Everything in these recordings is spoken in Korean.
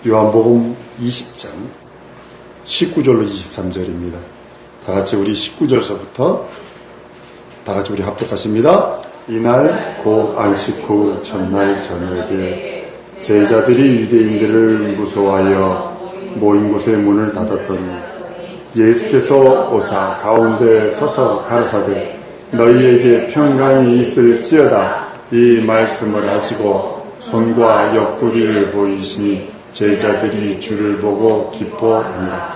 요한복음 20장 19절로 23절입니다. 다같이 우리 19절서부터 다같이 우리 합독하십니다. 이날 곧 안식 후 첫날 저녁에 제자들이 유대인들을 무서워하여 모인 곳의 문을 닫았더니 예수께서 오사 가운데 서서 가라사대 너희에게 평강이 있을지어다 이 말씀을 하시고 손과 옆구리를 보이시니 제자들이 주를 보고 기뻐하니라.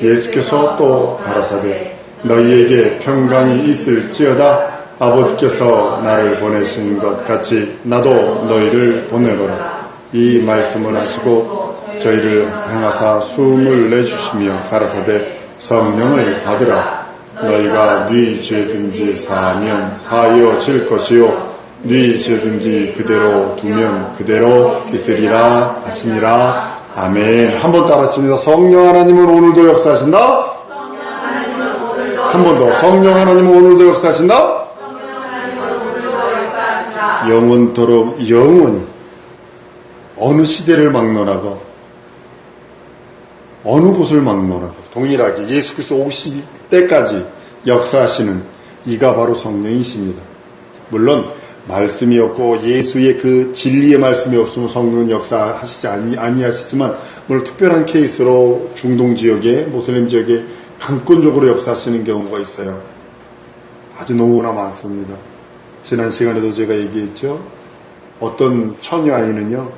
예수께서 또 가라사대 너희에게 평강이 있을지어다 아버지께서 나를 보내신 것 같이 나도 너희를 보내노라. 이 말씀을 하시고 저희를 향하사 숨을 내주시며 가라사대 성령을 받으라. 너희가 네 죄든지 사하면 사하여질 것이요 네 죄든지 그대로 두면 그대로 있으리라 하시니라. 아멘. 한번 따라하십니다. 성령 하나님은 오늘도 역사하신다. 한 번 더. 성령 하나님은 오늘도 역사하신다. 영원토록 영원히 어느 시대를 막론하고 어느 곳을 막론하고 동일하게 예수 그리스도 오실 때까지 역사하시는 이가 바로 성령이십니다. 물론 말씀이 없고 예수의 그 진리의 말씀이 없으면 성령은 역사하시지 아니하시지만 물론 특별한 케이스로 중동 지역에 모슬림 지역에 강권적으로 역사하시는 경우가 있어요. 아주 너무나 많습니다. 지난 시간에도 제가 얘기했죠. 어떤 처녀 아이는요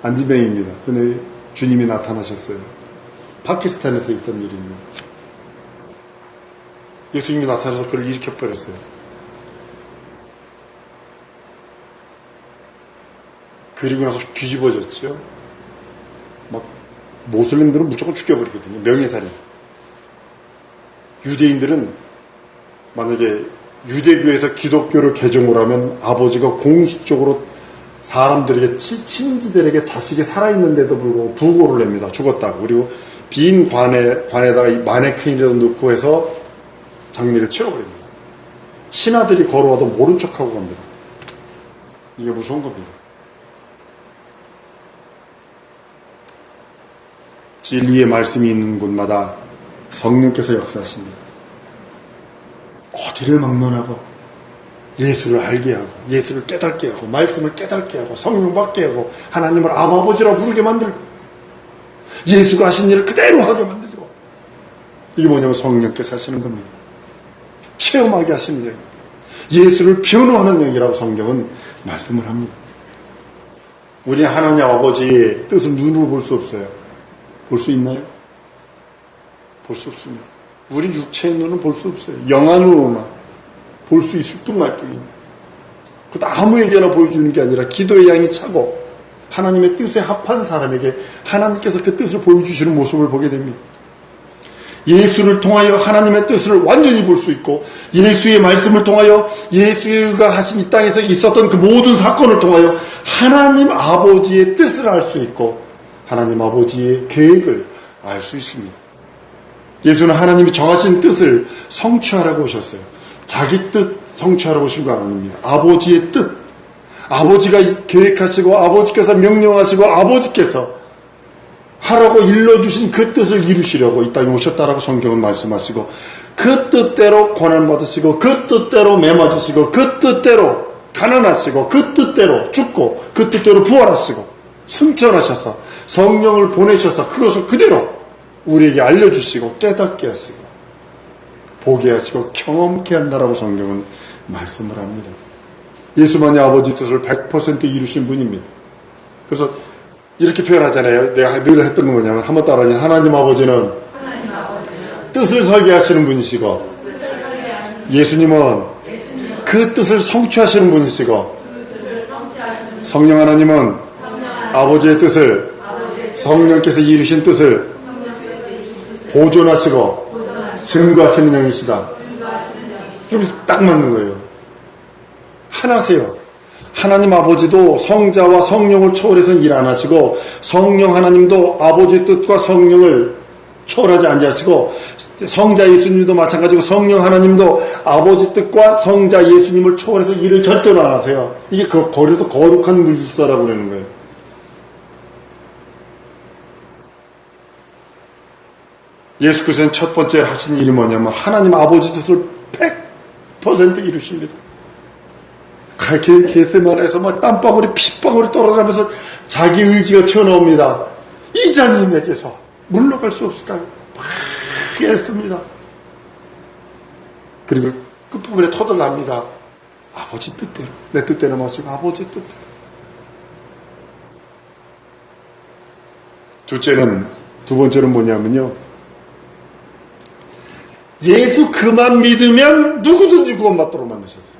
안진뱅이입니다. 근데 주님이 나타나셨어요. 파키스탄에서 있던 일입니다. 예수님이 나타나서 그를 일으켜버렸어요. 그리고 나서 뒤집어졌죠. 막 모슬림들은 무조건 죽여버리거든요. 명예살인. 유대인들은 만약에 유대교에서 기독교를 개종을 하면 아버지가 공식적으로 사람들에게 친지들에게 자식이 살아있는데도 불구하고 부고를 냅니다. 죽었다고. 그리고 빈 관에다가 마네킹이라도 넣고 해서 장례를 치러버립니다. 신하들이 걸어와도 모른 척하고 갑니다. 이게 무서운 겁니다. 진리의 말씀이 있는 곳마다 성령께서 역사하십니다. 어디를 막론하고 예수를 알게 하고 예수를 깨닫게 하고 말씀을 깨닫게 하고 성령 받게 하고 하나님을 아버지라 부르게 만들고 예수가 하신 일을 그대로 하게 만들고 이게 뭐냐면 성령께서 하시는 겁니다. 체험하게 하시는 영, 예수를 변호하는 영이라고 성경은 말씀을 합니다. 우리는 하나님 아버지의 뜻을 눈으로 볼 수 없어요. 볼 수 있나요? 볼 수 없습니다. 우리 육체의 눈은 볼 수 없어요. 영안으로나 볼 수 있을 뚱말뚱입니다. 그것도 아무에게나 보여주는 게 아니라 기도의 양이 차고 하나님의 뜻에 합한 사람에게 하나님께서 그 뜻을 보여주시는 모습을 보게 됩니다. 예수를 통하여 하나님의 뜻을 완전히 볼 수 있고 예수의 말씀을 통하여 예수가 하신 이 땅에서 있었던 그 모든 사건을 통하여 하나님 아버지의 뜻을 알 수 있고 하나님 아버지의 계획을 알 수 있습니다. 예수는 하나님이 정하신 뜻을 성취하라고 오셨어요. 자기 뜻 성취하라고 오신 거 아닙니다. 아버지의 뜻. 아버지가 계획하시고 아버지께서 명령하시고 아버지께서 하라고 일러주신 그 뜻을 이루시려고 이 땅에 오셨다라고 성경은 말씀하시고 그 뜻대로 고난받으시고 그 뜻대로 매맞으시고 그 뜻대로 가난하시고 그 뜻대로 죽고 그 뜻대로 부활하시고 승천하셔서 성령을 보내셔서 그것을 그대로 우리에게 알려주시고 깨닫게 하시고 보게 하시고 경험케 한다라고 성경은 말씀을 합니다. 예수만이 아버지 뜻을 100% 이루신 분입니다. 그래서 이렇게 표현하잖아요. 내가 늘 했던 건 뭐냐면 한번 따라하니 하나님 아버지는 뜻을 설계하시는 분이시고 예수님은 그 뜻을 성취하시는 분이시고 성령 하나님은 아버지의 뜻을 성령께서 이루신 뜻을 보존하시고 증거하시는 영이시다. 딱 맞는 거예요. 하나세요. 하나님 아버지도 성자와 성령을 초월해서 일 안 하시고 성령 하나님도 아버지의 뜻과 성령을 초월하지 않으시고 성자 예수님도 마찬가지고 성령 하나님도 아버지 뜻과 성자 예수님을 초월해서 일을 절대로 안 하세요. 이게 거리에서 거룩한 물질서라고 그러는 거예요. 예수께서는 첫 번째 하신 일이 뭐냐면 하나님 아버지 뜻을 100% 이루십니다. 겟세마네에서 막 땀방울이 핏방울이 떨어가면서 자기 의지가 튀어나옵니다. 이 잔이 내게서 물러갈 수 없을까요? 막 했습니다. 그리고 끝부분에 터득합니다. 아버지 뜻대로, 내 뜻대로 마시고 아버지 뜻대로. 두 번째는 뭐냐면요, 예수 그만 믿으면 누구든지 구원받도록 만드셨어요.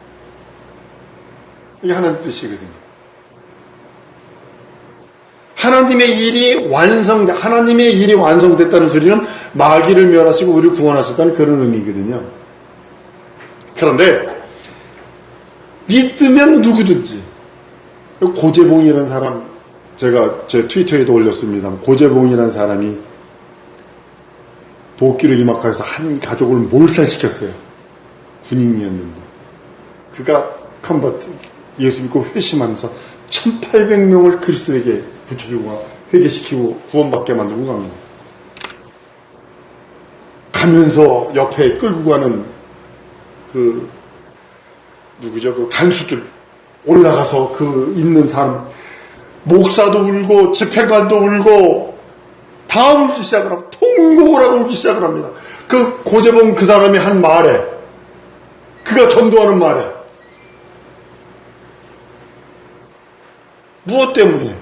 이게 하나님 뜻이거든요. 하나님의 일이 완성됐다는 소리는 마귀를 멸하시고 우리를 구원하셨다는 그런 의미거든요. 그런데 믿으면 누구든지, 고재봉이라는 사람, 제가 제 트위터에도 올렸습니다. 고재봉이라는 사람이 도끼로 이마카에서 한 가족을 몰살시켰어요. 군인이었는데 그가 컨버트, 예수 믿고 회심하면서 1800명을 그리스도에게 붙여주고 회개시키고 구원받게 만들고 갑니다. 가면서 옆에 끌고 가는 그 간수들 올라가서 그 있는 사람, 목사도 울고 집행관도 울고 다 울기 시작을 하고 통곡을 하고 울기 시작을 합니다. 그 고재봉 그 사람이 한 말에, 그가 전도하는 말에, 무엇 때문에?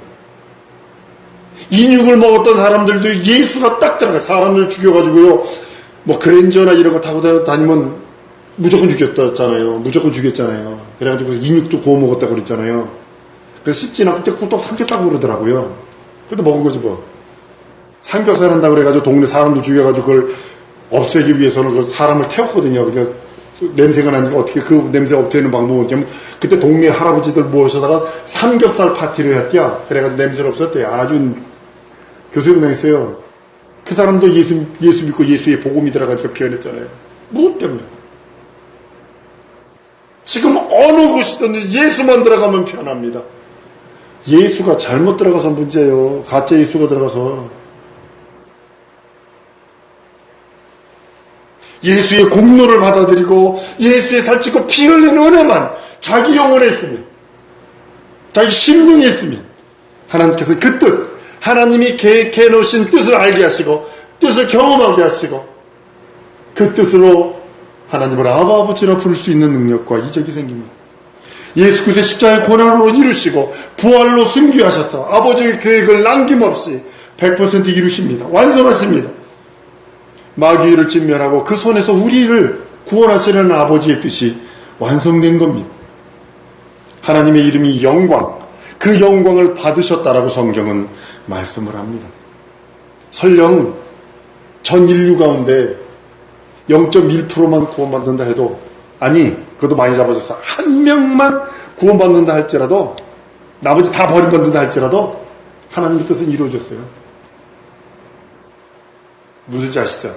인육을 먹었던 사람들도 예수가 딱 들어가요. 사람들 죽여가지고요, 뭐 그랜저나 이런 거 타고 다니면 무조건 죽였잖아요. 그래가지고 인육도 구워 먹었다고 그랬잖아요. 그래서 씹진 않고 꿀떡 삼켰다고 그러더라고요. 그래도 먹은 거지 뭐. 삼겹살 한다고 그래가지고 동네 사람도 죽여가지고 그걸 없애기 위해서는 그 사람을 태웠거든요. 그러니까 냄새가 나니까 어떻게 그 냄새 없애는 방법을 하면, 그때 동네 할아버지들 모셔다가 삼겹살 파티를 했대요. 그래가지고 냄새를 없었대요. 아주 교수님 당했어요. 그 사람도 예수 믿고 예수의 복음이 들어가니까 변했잖아요. 무엇 때문에? 지금 어느 곳이든 예수만 들어가면 변합니다. 예수가 잘못 들어가서 문제예요. 가짜 예수가 들어가서. 예수의 공로를 받아들이고 예수의 살찌고 피 흘린 은혜만 자기 영혼에 있으면, 자기 심령에 있으면 하나님께서 그 뜻, 하나님이 계획해 놓으신 뜻을 알게 하시고 뜻을 경험하게 하시고 그 뜻으로 하나님을 아버지라 부를 수 있는 능력과 이적이 생깁니다. 예수 그리스도의 십자가의 고난으로 이루시고 부활로 승귀하셔서 아버지의 계획을 남김없이 100% 이루십니다. 완성하십니다. 마귀를 진멸하고 그 손에서 우리를 구원하시려는 아버지의 뜻이 완성된 겁니다. 하나님의 이름이 영광, 그 영광을 받으셨다라고 성경은 말씀을 합니다. 설령 전 인류 가운데 0.1%만 구원받는다 해도, 아니 그것도 많이 잡아줬어, 한 명만 구원받는다 할지라도, 나머지 다 버림받는다 할지라도 하나님의 뜻은 이루어졌어요. 무슨지 아시죠?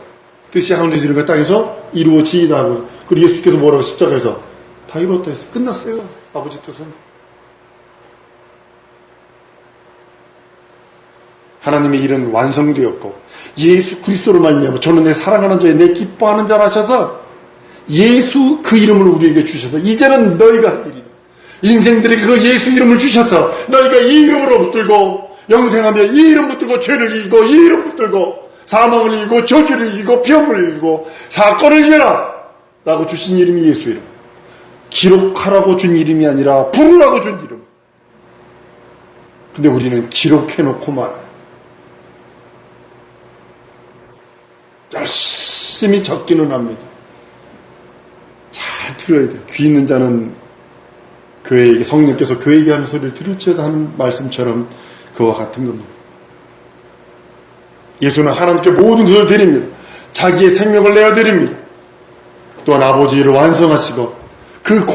뜻이 하늘에서 이루어진 땅에서 이루어지이다 하고, 그리고 예수께서 뭐라고 십자가에서 다 이루었다 했어요. 끝났어요. 아버지 뜻은. 하나님의 일은 완성되었고 예수 그리스도를 말미암아 저는 내 사랑하는 자에 내 기뻐하는 자라 하셔서 예수 그 이름을 우리에게 주셔서 이제는 너희가 할 일이다. 인생들에게 그 예수 이름을 주셔서 너희가 이 이름으로 붙들고 영생하며 이 이름 붙들고 죄를 이기고 이 이름 붙들고 사망을 이기고 저주를 이기고 병을 이기고 사건을 이겨라 라고 주신 이름이 예수 이름. 기록하라고 준 이름이 아니라 부르라고 준 이름. 근데 우리는 기록해놓고 말아요. 열심히 적기는 합니다. 잘 들어야 돼요. 귀 있는 자는 교회에게, 성령께서 교회에게 하는 소리를 들을지어다 하는 말씀처럼 그와 같은 겁니다. 예수는 하나님께 모든 것을 드립니다. 자기의 생명을 내어드립니다. 또한 아버지를 완성하시고 그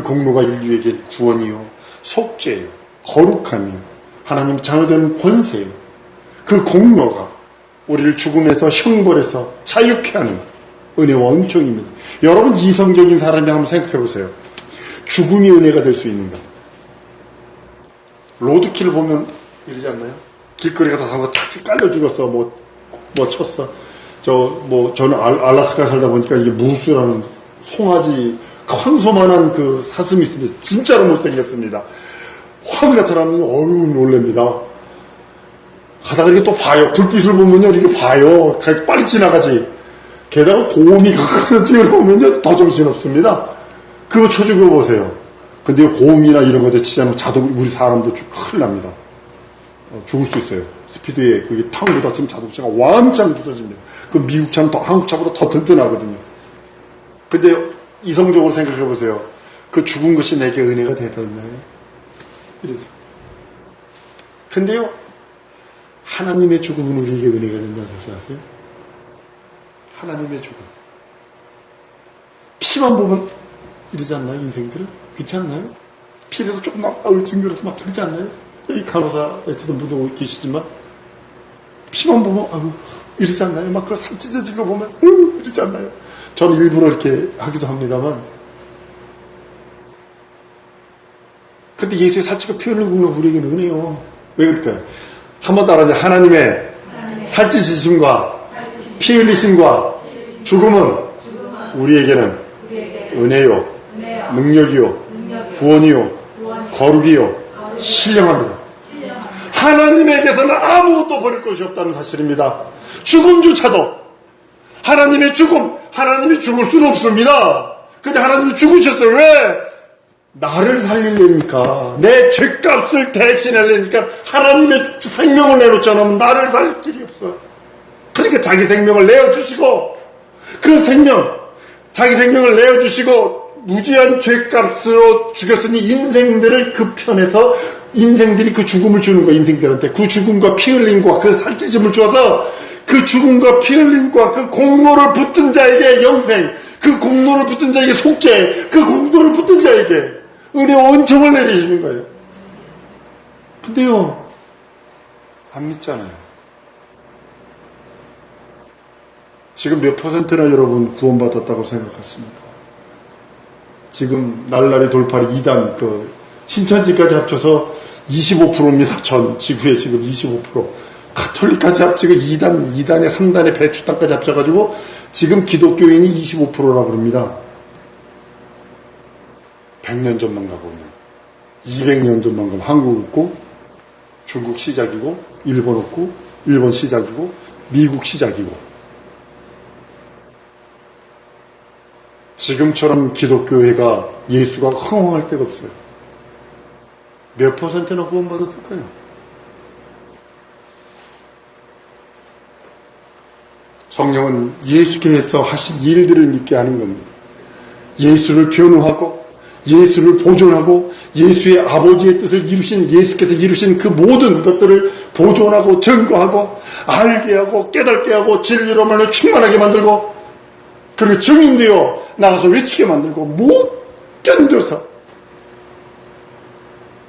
공로가 인류에게 구원이요 속죄요 거룩함이요 하나님 자녀되는 권세요. 그 공로가 우리를 죽음에서 형벌에서 자유케 하는 은혜와 은총입니다. 여러분, 이성적인 사람이 한번 생각해 보세요. 죽음이 은혜가 될 수 있는가? 로드킬을 보면 이러지 않나요? 길거리 가다 사고 탁 깔려 죽었어. 뭐 뭐 쳤어. 저는 알라스카 살다 보니까 이게 무수라는 송아지 컨소만한 그 사슴이 있습니다. 진짜로 못생겼습니다. 확 나타나면 어휴 놀랍니다. 가다가 이렇게 또 봐요. 불빛을 보면요 이렇게 봐요. 빨리 지나가지. 게다가 고음이 가까이 뛰어나오면요 더 정신없습니다. 그거 쳐주고 보세요. 근데 고음이나 이런 거에 치자면 우리 사람도 큰일 납니다. 죽을 수 있어요. 스피드에 그게 탕 부딪히면 자동차가 왕창 부서집니다. 그 미국 차는 한국 차보다 더 튼튼하거든요. 근데 이성적으로 생각해 보세요. 그 죽은 것이 내게 은혜가 되었나요? 이러죠. 근데요, 하나님의 죽음은 우리에게 은혜가 된다는 사실 아세요? 하나님의 죽음. 피만 보면 이러지 않나요, 인생들은? 그렇지 않나요? 피라도 조금 막 징그러서 막 그러지 않나요? 여기 간호사 에트도 분도 계시지만 피만 보면 이러지 않나요? 막 그 살 찢어진 거 보면 이러지 않나요? 저는 일부러 이렇게 하기도 합니다만 근데 예수의 살찌가 피 흘리는 건 우리에게는 은혜요. 왜 그럴까요? 한번 따라하면 하나님의 살찌시심과 피 흘리심과 죽음은 우리에게는 은혜요, 능력이요, 구원이요, 거룩이요, 신령합니다. 하나님에게서는 아무것도 버릴 것이 없다는 사실입니다. 죽음조차도 하나님의 죽음, 하나님이 죽을 수는 없습니다. 근데 하나님이 죽으셨어요. 왜? 나를 살리려니까, 내 죄값을 대신하려니까 하나님의 생명을 내놓잖아. 나를 살릴 길이 없어. 그러니까 자기 생명을 내어주시고, 그 생명, 자기 생명을 내어주시고 무지한 죄값으로 죽였으니 인생들을 그 편에서 인생들이 그 죽음을 주는 거야. 인생들한테 그 죽음과 피 흘림과 그 살찌짐을 주어서 그 죽음과 피 흘림과 그 공로를 붙든 자에게 영생, 그 공로를 붙든 자에게 속죄, 그 공로를 붙든 자에게 은혜와 은총을 내리시는 거예요. 근데요, 안 믿잖아요. 지금 몇 퍼센트나 여러분 구원받았다고 생각하십니까? 지금 날라리 돌파리 2단 신천지까지 합쳐서 25%입니다. 전 지구의 지금 25%. 가톨릭까지 합치고 2단에 3단에 배추 땅까지 합쳐가지고 지금 기독교인이 25%라고 그럽니다. 100년 전만 가보면 200년 전만 가면 한국 없고 중국 시작이고 일본 없고 일본 시작이고 미국 시작이고 지금처럼 기독교회가 예수가 흥황할 데가 없어요. 몇 퍼센트나 구원받았을까요? 성령은 예수께서 하신 일들을 믿게 하는 겁니다. 예수를 변호하고 예수를 보존하고 예수의 아버지의 뜻을 이루신 예수께서 이루신 그 모든 것들을 보존하고 증거하고 알게 하고 깨닫게 하고 진리로 말로 충만하게 만들고 그리고 증인되어 나가서 외치게 만들고 못 견뎌서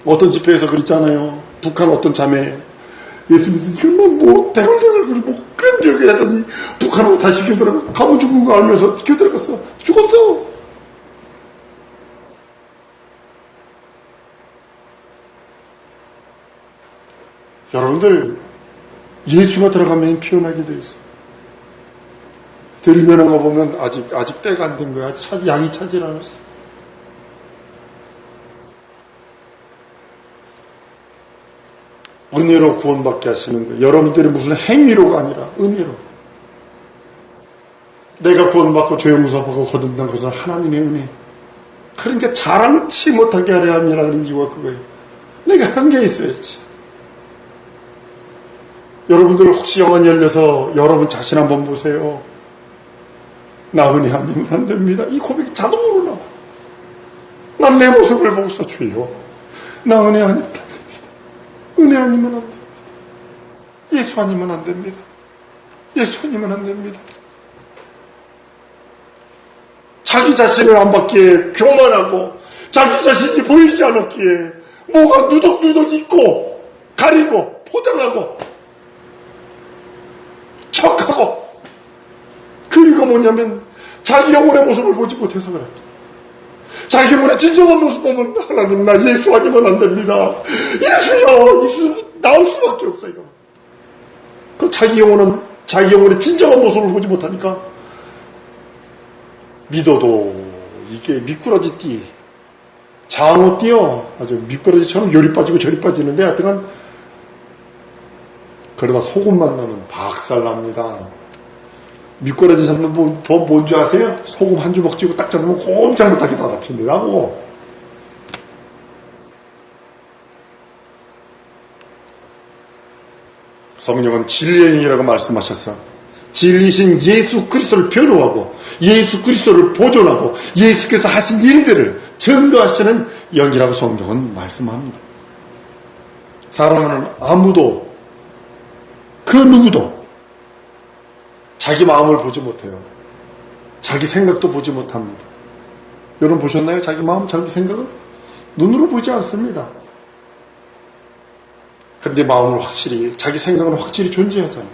어떤 집회에서 그랬잖아요. 북한 어떤 자매 예수 믿으니까 뭐 대걸대걸 못 견뎌 그러더니 북한으로 다시 교들어가 가면 죽은 거 알면서 교들어갔어. 죽었어. 여러분들 예수가 들어가면 피어나게 돼 있어. 들면한 거 보면 아직 때가 안 된 거야. 양이 차질 않았어. 은혜로 구원받게 하시는 거예요. 여러분들이 무슨 행위로가 아니라 은혜로. 내가 구원받고 죄 용서받고 거듭난 것은 하나님의 은혜. 그러니까 자랑치 못하게 하려 함이라는 이유가 그거예요. 내가 한계 있어야지. 여러분들 혹시 영안이 열려서 여러분 자신 한번 보세요. 나 은혜 아니면 안 됩니다. 이 고백이 자동으로 나와. 난 내 모습을 보고서 주여. 나 은혜 아니면 안 됩니다. 은혜 아니면 안 됩니다. 예수 아니면 안 됩니다. 예수 아니면 안 됩니다. 자기 자신을 안 받기에 교만하고 자기 자신이 보이지 않았기에 뭐가 누덕누덕 있고 가리고 포장하고 척하고 그 이유가 뭐냐면 자기 영혼의 모습을 보지 못해서 그래. 자기 영혼의 진정한 모습 보면 하나님 나 예수 아니면 안 됩니다. 예수요. 예수 나올 수밖에 없어요. 그 자기 영혼은 자기 영혼의 진정한 모습을 보지 못하니까 믿어도 이게 미꾸라지 장어 띠요. 아주 미꾸라지처럼 요리 빠지고 저리 빠지는데 하여튼간 그러다 소금 만나면 박살납니다. 미꾸라지 잡는 법 뭔지 아세요? 소금 한 주먹 쥐고 딱 잡으면 꼼짝 못하게 다 잡힌다고. 성령은 진리의 영이라고 말씀하셨어. 진리신 예수 그리스도를 변호하고 예수 그리스도를 보존하고 예수께서 하신 일들을 증거하시는 영이라고 성경은 말씀합니다. 사람은 아무도 그 누구도 자기 마음을 보지 못해요. 자기 생각도 보지 못합니다. 여러분 보셨나요? 자기 마음, 자기 생각은 눈으로 보지 않습니다. 그런데 마음을 확실히, 자기 생각은 확실히 존재하잖아요.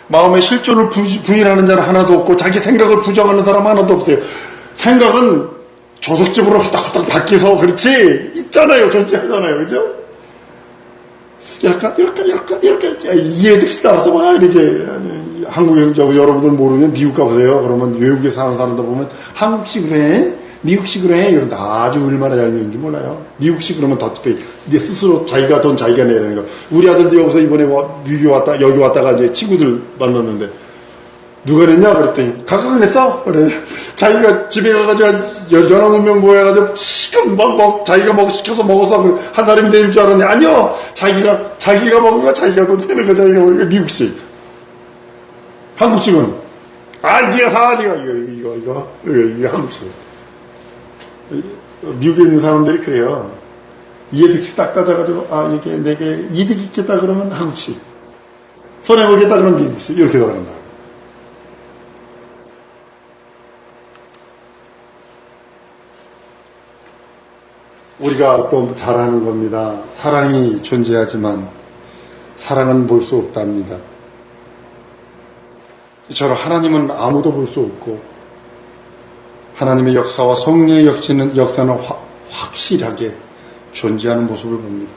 마음의 실존을 부인하는 자는 하나도 없고 자기 생각을 부정하는 사람 하나도 없어요. 생각은 조석집으로 후딱후딱 바뀌어서 그렇지 있잖아요. 존재하잖아요. 그죠? 이렇게 이해득실 따라서 막 이렇게 한국 형제하고 여러분들 모르면 미국 가보세요. 그러면 외국에 사는 사람들 보면 한국식으로 해? 미국식으로 해? 이런데 아주 얼마나 잘 배우는지 몰라요. 미국식 그러면 더치페이. 내 스스로 자기가 돈 자기가 내라는 거. 우리 아들도 여기서 이번에 여기 왔다가 이제 친구들 만났는데 누가 냈냐? 그랬더니 각각 냈어? 그래. 자기가 집에 가가지고 19명 모여가지고 지금 자기가 시켜서 먹어서 한 사람이 내릴 줄 알았는데 아니요! 자기가 먹은 거 자기가 돈 내는 거 자기가 먹은 거 미국식. 한국식은 네가 사! 이거 한국식. 미국에 있는 사람들이 그래요. 이해득실 딱 따져가지고 이게 내게 이득 있겠다 그러면 한국식. 손해보겠다 그러면 미국식. 이렇게 돌아간다. 우리가 또 잘하는 겁니다. 사랑이 존재하지만 사랑은 볼 수 없답니다. 이처럼 하나님은 아무도 볼 수 없고 하나님의 역사와 성령의 역사는 확실하게 존재하는 모습을 봅니다.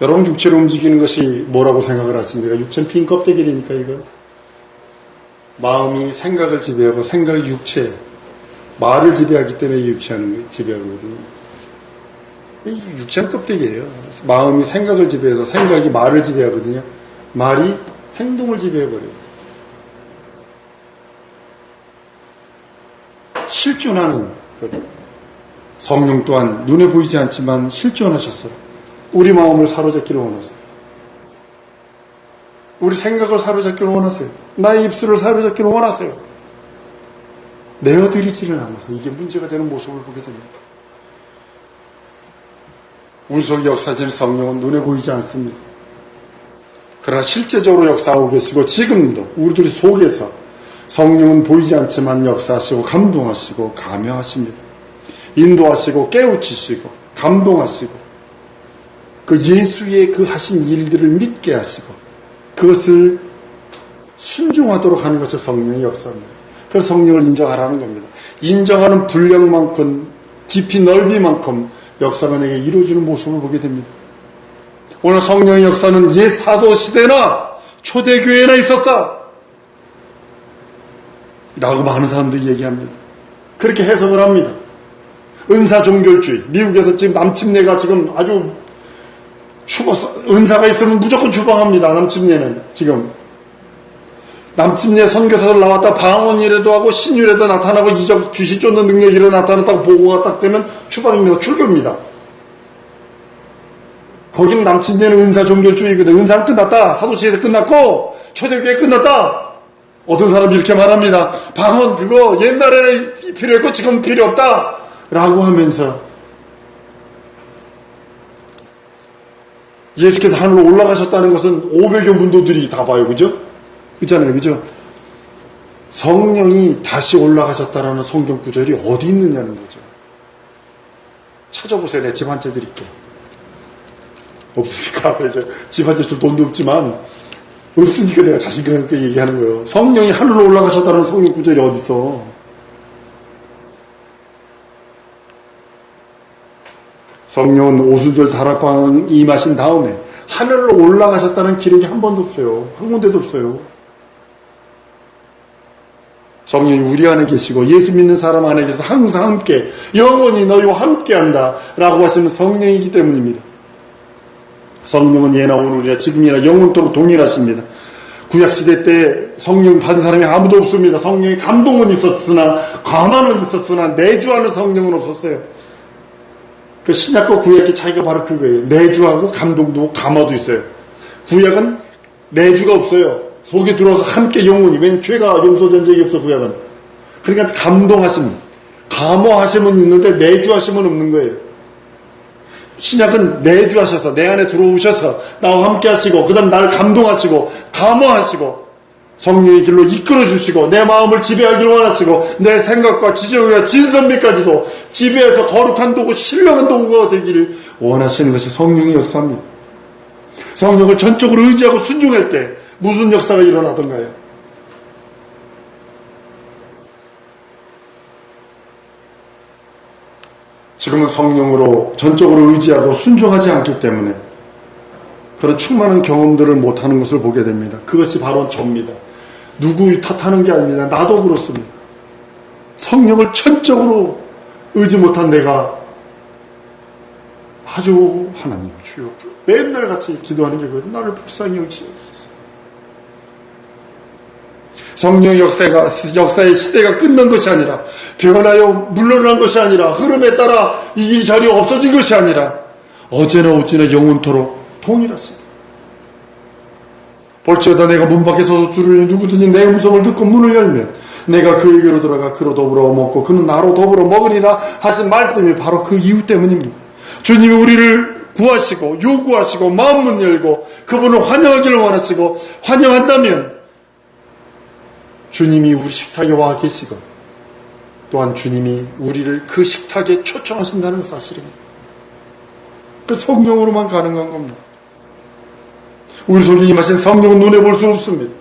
여러분 육체로 움직이는 것이 뭐라고 생각을 하십니까? 육체는 빈 껍데기니까 이거. 마음이 생각을 지배하고 생각이 육체, 말을 지배하기 때문에 지배하거든요. 이 육체는 껍데기예요. 마음이 생각을 지배해서 생각이 말을 지배하거든요. 말이 행동을 지배해버려요. 실존하는 성령 또한 눈에 보이지 않지만 실존하셨어요. 우리 마음을 사로잡기를 원하세요. 우리 생각을 사로잡기를 원하세요. 나의 입술을 사로잡기를 원하세요. 내어드리지를 않아서 이게 문제가 되는 모습을 보게 됩니다. 우리 속에 역사하시는 성령은 눈에 보이지 않습니다. 그러나 실제적으로 역사하고 계시고 지금도 우리들 속에서 성령은 보이지 않지만 역사하시고 감동하시고 감화하십니다. 인도하시고 깨우치시고 감동하시고 그 예수의 그 하신 일들을 믿게 하시고 그것을 순종하도록 하는 것을 성령의 역사입니다. 그래서 성령을 인정하라는 겁니다. 인정하는 분량만큼 깊이 넓이만큼 역사가 내게 이루어지는 모습을 보게 됩니다. 오늘 성령의 역사는 옛 사도시대나 초대교회나 있었다 라고 많은 사람들이 얘기합니다. 그렇게 해석을 합니다. 은사종결주의. 미국에서 지금 남침례가 지금 아주 은사가 있으면 무조건 추방합니다. 남침례는 지금 남침례 선교사들 나왔다 방언이라도 하고 신유라도 나타나고 이적 귀신 쫓는 능력이 나타났다고 보고가 딱 되면 추방입니다. 출교입니다. 거기는 남침례는 은사종결주의거든. 은사는 끝났다. 사도시대 끝났고 초대교회 끝났다. 어떤 사람이 이렇게 말합니다. 방언 그거 옛날에는 필요했고 지금 필요 없다 라고 하면서 예수께서 하늘로 올라가셨다는 것은 500여 문도들이 다 봐요. 그죠? 그렇잖아요. 그죠? 성령이 다시 올라가셨다라는 성경 구절이 어디 있느냐는 거죠. 찾아보세요. 내가 집 한 채 드릴게요. 없으니까 집 한 채 줄 돈도 없지만 없으니까 내가 자신감 있게 얘기하는 거예요. 성령이 하늘로 올라가셨다는 성경 구절이 어디 있어? 성령은 오순절 다락방 임하신 다음에 하늘로 올라가셨다는 기록이 한 번도 없어요. 한 군데도 없어요. 성령이 우리 안에 계시고 예수 믿는 사람 안에 계셔서 항상 함께 영원히 너희와 함께한다 라고 하시는 성령이기 때문입니다. 성령은 예나 오늘이나 지금이나 영원토록 동일하십니다. 구약시대 때 성령 받은 사람이 아무도 없습니다. 성령의 감동은 있었으나 감화는 있었으나 내주하는 성령은 없었어요. 그 신약과 구약의 차이가 바로 그거예요. 내주하고 감동도 감화도 있어요. 구약은 내주가 없어요. 속에 들어와서 함께 영원히. 왜냐면 죄가 용서된 적이 없어 구약은. 그러니까 감동하심, 감화하심은 있는데 내주하심은 없는 거예요. 신약은 내주하셔서 내 안에 들어오셔서 나와 함께 하시고 그 다음 나를 감동하시고 감화하시고 성령의 길로 이끌어 주시고 내 마음을 지배하기를 원하시고 내 생각과 지적과 진선미까지도 지배해서 거룩한 도구 신령한 도구가 되기를 원하시는 것이 성령의 역사입니다. 성령을 전적으로 의지하고 순종할 때 무슨 역사가 일어나던가요? 지금은 성령으로 전적으로 의지하고 순종하지 않기 때문에 그런 충만한 경험들을 못하는 것을 보게 됩니다. 그것이 바로 저입니다. 누구 탓하는 게 아닙니다. 나도 그렇습니다. 성령을 전적으로 의지 못한 내가 아주 하나님 주여 맨날 같이 기도하는 게 그거예요. 나를 불쌍히 여기시옵소서. 성령 역사의 시대가 끝난 것이 아니라 변하여 물러난 것이 아니라 흐름에 따라 이 자리 없어진 것이 아니라 어제나 어찌나 영원토록 동일하십니다. 볼지어다 내가 문 밖에 서서 두드리니 누구든지 내 음성을 듣고 문을 열면 내가 그에게로 들어가 그로 더불어 먹고 그는 나로 더불어 먹으리라 하신 말씀이 바로 그 이유 때문입니다. 주님이 우리를 구하시고 요구하시고 마음문 열고 그분을 환영하기를 원하시고 환영한다면 주님이 우리 식탁에 와 계시고 또한 주님이 우리를 그 식탁에 초청하신다는 사실입니다. 그 성령으로만 가능한 겁니다. 우리 속에 임하신 성령은 눈에 볼 수 없습니다.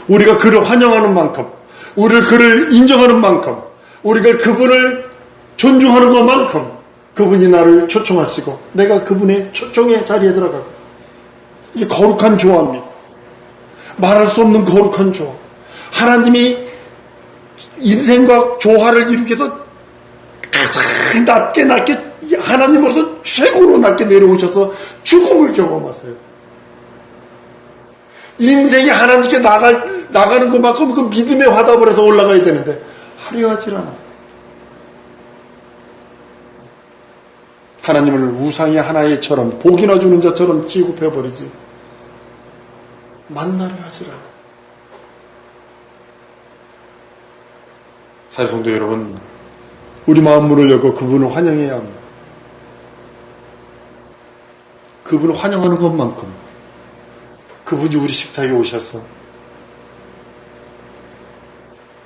우리가 그를 환영하는 만큼 우리를 그를 인정하는 만큼 우리가 그분을 존중하는 것만큼 그분이 나를 초청하시고 내가 그분의 초청의 자리에 들어가고 이게 거룩한 조화입니다. 말할 수 없는 거룩한 조화. 하나님이 인생과 조화를 이루기 위해서 가장 낮게 하나님으로서 최고로 낮게 내려오셔서 죽음을 경험하세요. 인생이 하나님께 나가는 것만큼 그 믿음의 화답을 해서 올라가야 되는데 화려하질 않아. 하나님을 우상의 하나의처럼 복이나 주는 자처럼 취급해버리지 만나려 하질 않아. 사랑성도 여러분, 우리 마음 문을 열고 그분을 환영해야 합니다. 그분을 환영하는 것만큼 그분이 우리 식탁에 오셔서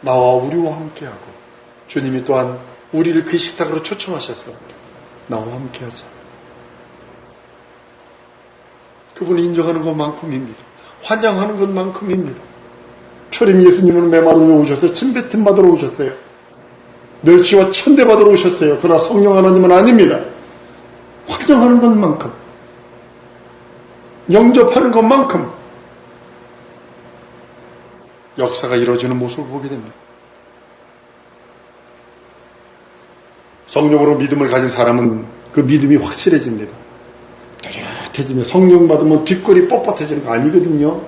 나와 우리와 함께하고 주님이 또한 우리를 그 식탁으로 초청하셔서 나와 함께하자. 그분을 인정하는 것만큼입니다. 환영하는 것만큼입니다. 초림 예수님은 메마르로 오셨어요. 침뱉음 받으러 오셨어요. 멸치와 천대 받으러 오셨어요. 그러나 성령 하나님은 아닙니다. 환영하는 것만큼 영접하는 것만큼 역사가 이루어지는 모습을 보게 됩니다. 성령으로 믿음을 가진 사람은 그 믿음이 확실해집니다. 뚜렷해지면 성령 받으면 뒷골이 뻣뻣해지는 거 아니거든요.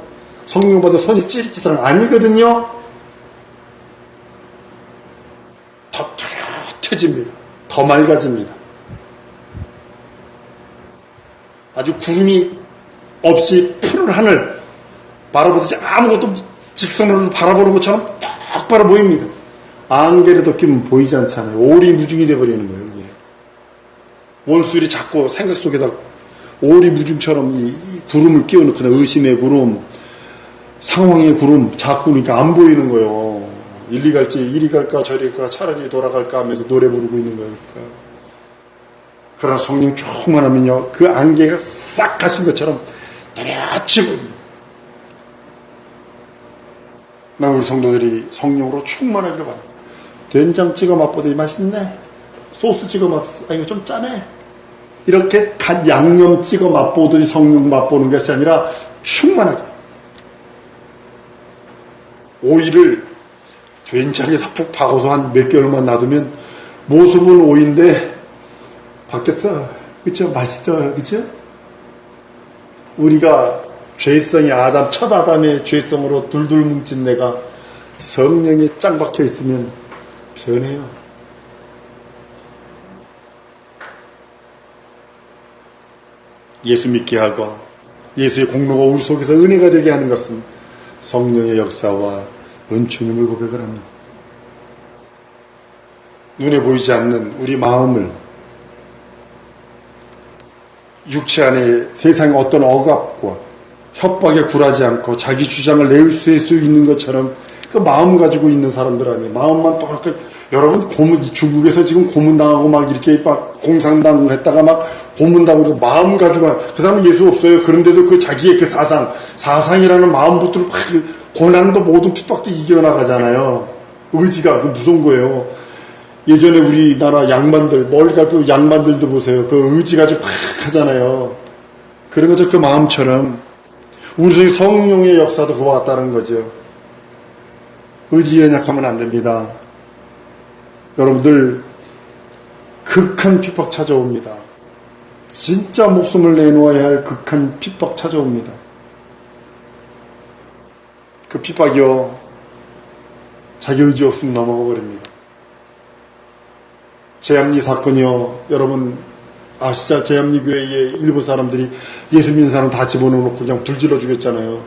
성령 받으면 손이 찌릿찌릿하는 거 아니거든요. 더 뚜렷해집니다. 더 맑아집니다. 아주 구름이 없이 푸른 하늘 바라보듯이 아무것도 직선으로 바라보는 것처럼 똑바로 보입니다. 안개를 끼면 보이지 않잖아요. 오리무중이 돼버리는 거예요. 이게. 원술이 자꾸 생각 속에다 오리무중처럼 이 구름을 끼워놓거나 의심의 구름, 상황의 구름 자꾸 그러니까 안 보이는 거예요. 이리 갈까 저리 갈까 차라리 돌아갈까 하면서 노래 부르고 있는 거니까. 그러나 성령 충만하면요 그 안개가 싹 가신 것처럼 뚜렷이 보입니다. 나 우리 성도들이 성령으로 충만하기를 바랍니다. 된장 찍어 맛보더니 맛있네. 소스 찍어 맛, 이거 좀 짜네. 이렇게 갓 양념 찍어 맛보듯이 성령 맛보는 것이 아니라 충만하게. 오이를 된장에다 푹 박아서 한 몇 개월만 놔두면 모습은 오이인데 바뀌었어. 그쵸? 맛있어. 그쵸? 우리가 죄성이 첫 아담의 죄성으로 둘둘 뭉친 내가 성령에 짱 박혀 있으면 변해요. 예수 믿게 하고 예수의 공로가 우리 속에서 은혜가 되게 하는 것은 성령의 역사와 은총임을 고백을 합니다. 눈에 보이지 않는 우리 마음을 육체 안에 세상의 어떤 억압과 협박에 굴하지 않고 자기 주장을 내올 수 있는 것처럼 그 마음 가지고 있는 사람들 아니에요. 마음만 또 이렇게 여러분 중국에서 지금 고문당하고 막 이렇게 막 공산당 했다가 막 고문당하고 마음 가지고 그 사람은 예수 없어요. 그런데도 그 자기의 그 사상이라는 마음 붙들고 막 고난도 모든 핍박도 이겨나가잖아요. 의지가 그 무서운 거예요. 예전에 우리나라 양반들 멀리 갈때 양반들도 보세요. 그 의지 가지고 막 하잖아요. 그런 거죠. 그 마음처럼 우리 속에 성령의 역사도 그와 같다는 거죠. 의지 연약하면 안 됩니다. 여러분들 극한 핍박 찾아옵니다. 진짜 목숨을 내놓아야 할 극한 핍박 찾아옵니다. 그 핍박이요 자기 의지 없으면 넘어가 버립니다. 제암리 사건이요 여러분 아시죠? 제암리 교회의 일부 사람들이 예수 믿는 사람 다 집어넣어놓고 그냥 불질러 죽였잖아요.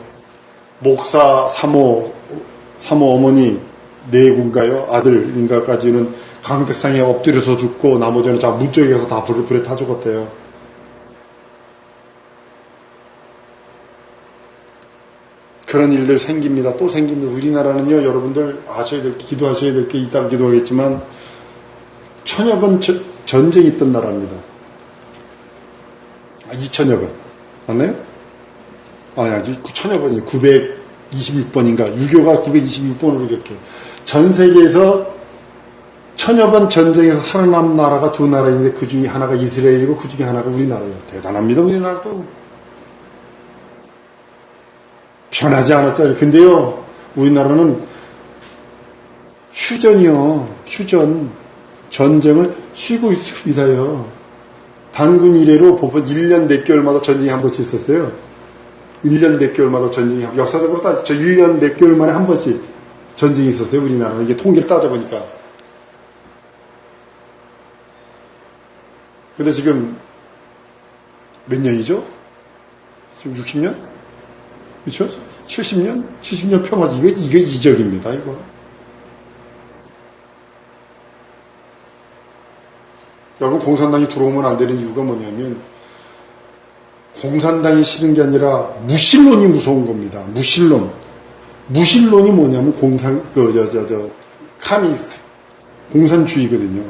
목사 사모 어머니 네군가요? 아들인가까지는 강백상에 엎드려서 죽고 나머지는 다 문쪽에서 다 불에 타 죽었대요. 그런 일들 생깁니다. 또 생깁니다. 우리나라는요 여러분들 아셔야 될 게 기도하셔야 될 게 이따 기도하겠지만 천여 번 전쟁이 있던 나라입니다. 2000여 번 맞나요? 아니 천여 번이 926번인가 6.25가 926번으로 기억해요. 전 세계에서 천여 번 전쟁에서 살아남은 나라가 두 나라인데 그 중에 하나가 이스라엘이고 그 중에 하나가 우리나라예요. 대단합니다. 우리나라도 편하지 않았잖아요. 근데요 우리나라는 휴전 전쟁을 쉬고 있습니다요. 단군 이래로 보통 1년 몇 개월마다 전쟁이 한 번씩 있었어요. 1년 몇 개월마다 전쟁이 역사적으로 따지죠. 1년 몇 개월 만에 한 번씩 전쟁이 있었어요. 우리나라는 이게 통계를 따져보니까. 근데 지금 몇 년이죠? 지금 60년? 그렇죠? 70년? 70년 평화지. 이게 이적입니다. 이거. 여러분 공산당이 들어오면 안 되는 이유가 뭐냐면 공산당이 싫은 게 아니라 무신론이 무서운 겁니다. 무신론이 뭐냐면 카미니스트 공산주의거든요.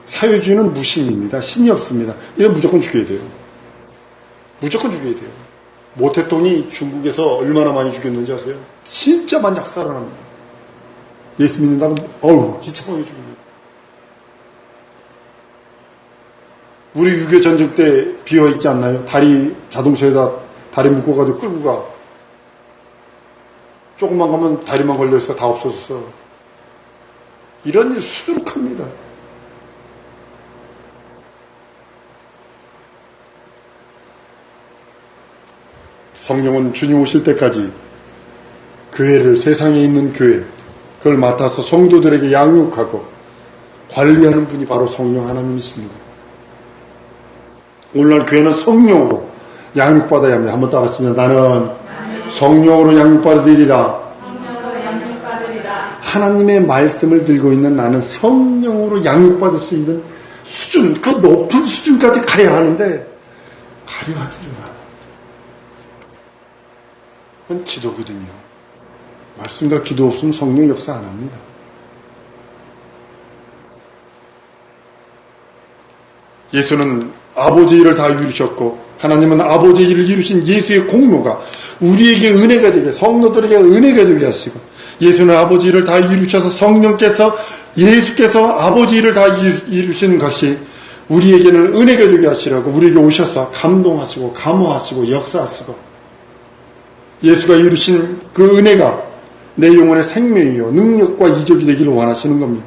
사회주의는 무신입니다. 신이 없습니다. 이런 무조건 죽여야 돼요. 무조건 죽여야 돼요. 모태똥이 중국에서 얼마나 많이 죽였는지 아세요? 진짜 많이 학살을 합니다. 예수 믿는다고 기차방에 죽입니다. 우리 6.25 전쟁 때 비어있지 않나요? 자동차에다 다리 묶어가지고 끌고 가. 조금만 가면 다리만 걸려있어. 다 없어졌어. 이런 일 수두룩합니다. 성령은 주님 오실 때까지 교회를 세상에 있는 교회 그걸 맡아서 성도들에게 양육하고 관리하는 분이 바로 성령 하나님이십니다. 오늘날 교회는 성령으로 양육받아야 합니다. 한번 따라하시면 나는 성령으로 양육받으리라. 하나님의 말씀을 들고 있는 나는 성령으로 양육받을 수 있는 수준, 그 높은 수준까지 가야 하는데 가려 하지 않아요. 그건 기도거든요. 말씀과 기도 없으면 성령 역사 안 합니다. 예수는 아버지 일을 다 이루셨고 하나님은 아버지 일을 이루신 예수의 공로가 우리에게 은혜가 되게 성도들에게 은혜가 되게 하시고 예수는 아버지 일을 다 이루셔서 성령께서 예수께서 아버지 일을 다 이루시는 것이 우리에게는 은혜가 되게 하시라고 우리에게 오셔서 감동하시고 감화하시고 역사하시고 예수가 이루신 그 은혜가 내 영혼의 생명이요 능력과 이적이 되기를 원하시는 겁니다.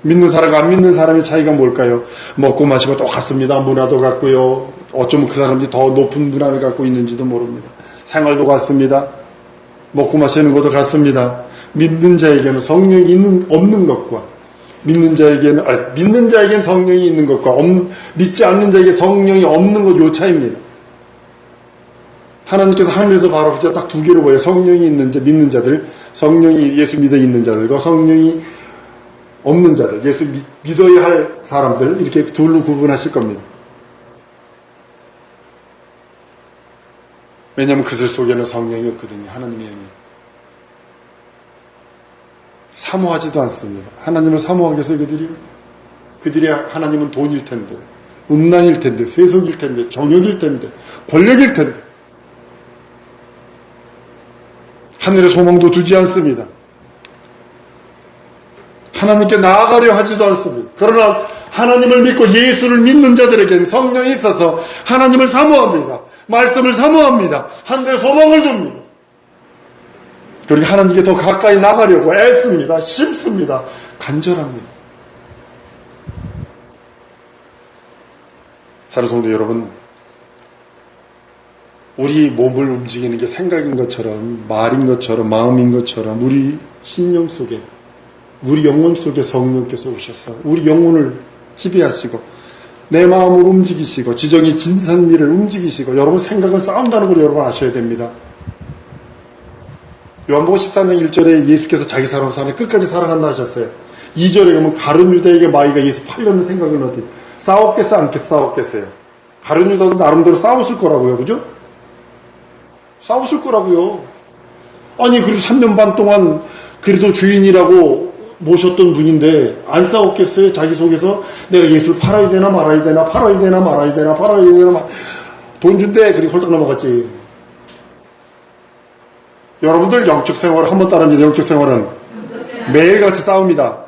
믿는 사람과 안 믿는 사람의 차이가 뭘까요? 먹고 마시고 똑같습니다. 문화도 같고요. 어쩌면 그 사람들이 더 높은 문화를 갖고 있는지도 모릅니다. 생활도 같습니다. 먹고 마시는 것도 같습니다. 믿는 자에게는 성령이 없는 것과 믿는 자에게는 성령이 있는 것과 믿지 않는 자에게 성령이 없는 것 요 차이입니다. 하나님께서 하늘에서 바라보자 딱 두 개로 보여요. 성령이 있는 자, 믿는 자들, 성령이 예수 믿어 있는 자들과 성령이 없는 자들, 예수 믿어야 할 사람들 이렇게 둘로 구분하실 겁니다. 왜냐하면 그들 속에는 성령이 없거든요. 하나님의 영이. 사모하지도 않습니다. 하나님을 사모하겠어요, 그들이 하나님은 돈일 텐데, 음란일 텐데, 세속일 텐데, 정욕일 텐데, 권력일 텐데. 하늘의 소망도 두지 않습니다. 하나님께 나아가려 하지도 않습니다. 그러나 하나님을 믿고 예수를 믿는 자들에게는 성령이 있어서 하나님을 사모합니다. 말씀을 사모합니다. 하늘의 소망을 둡니다. 그리고 하나님께 더 가까이 나가려고 애씁니다. 심습니다. 간절합니다. 사랑하는 성도 여러분, 우리 몸을 움직이는 게 생각인 것처럼 말인 것처럼 마음인 것처럼 우리 심령 속에 우리 영혼 속에 성령께서 오셔서 우리 영혼을 지배하시고 내 마음을 움직이시고 지정이 진선미를 움직이시고 여러분 생각을 싸운다는 걸 여러분 아셔야 됩니다. 요한복음 14장 1절에 예수께서 자기 사람을 끝까지 사랑한다 하셨어요. 2절에 가면 가룟 유다에게 마귀가 예수 팔려는 생각은 어디 싸웠겠어 안 싸웠겠어요? 가룟 유다도 나름대로 싸웠을 거라고요. 그죠? 싸웠을 거라고요. 아니 그리고 3년 반 동안 그래도 주인이라고 모셨던 분인데 안 싸웠겠어요? 자기 속에서 내가 예수를 팔아야 되나 말아야 되나 팔아야 되나 말아야 되나 팔아야 되나 돈 준대. 그리고 홀딱 넘어갔지. 여러분들 영적 생활을 한번 따라합니다. 영적 생활은 매일같이 싸웁니다.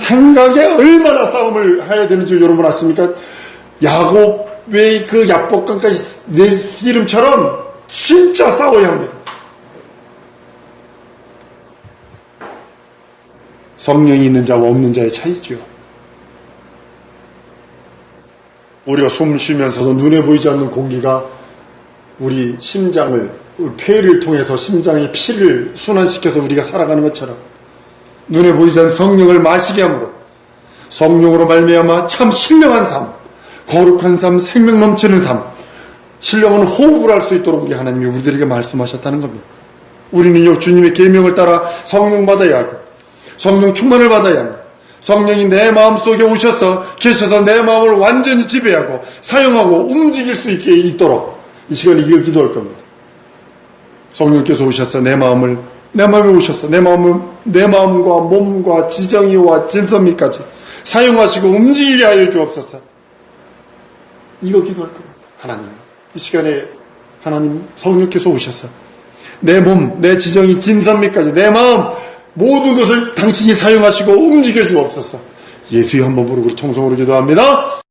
생각에 얼마나 싸움을 해야 되는지 여러분 아십니까? 야곱의 그 야복강까지 내 씨름처럼 진짜 싸워야 합니다. 성령이 있는 자와 없는 자의 차이죠. 우리가 숨 쉬면서도 눈에 보이지 않는 공기가 우리 심장을, 폐를 통해서 심장의 피를 순환시켜서 우리가 살아가는 것처럼 눈에 보이지 않는 성령을 마시게 함으로 성령으로 말미암아 참 신령한 삶, 거룩한 삶, 생명 넘치는 삶, 신령한 호흡을 할 수 있도록 우리 하나님이 우리들에게 말씀하셨다는 겁니다. 우리는요 주님의 계명을 따라 성령 받아야 하고 성령 충만을 받아야 합니다. 성령이 내 마음속에 오셔서 계셔서 내 마음을 완전히 지배하고 사용하고 움직일 수 있도록 이 시간에 이거 기도할 겁니다. 성령께서 오셔서 내 마음에 오셔서 내 마음과 몸과 지정이와 진선미까지 사용하시고 움직이게 하여 주옵소서. 이거 기도할 겁니다. 하나님, 이 시간에 하나님 성령께서 오셔서 내 몸, 내 지정이 진선미까지 내 마음 모든 것을 당신이 사용하시고 움직여 주옵소서. 예수의 한 번 부르고 통성으로 기도합니다.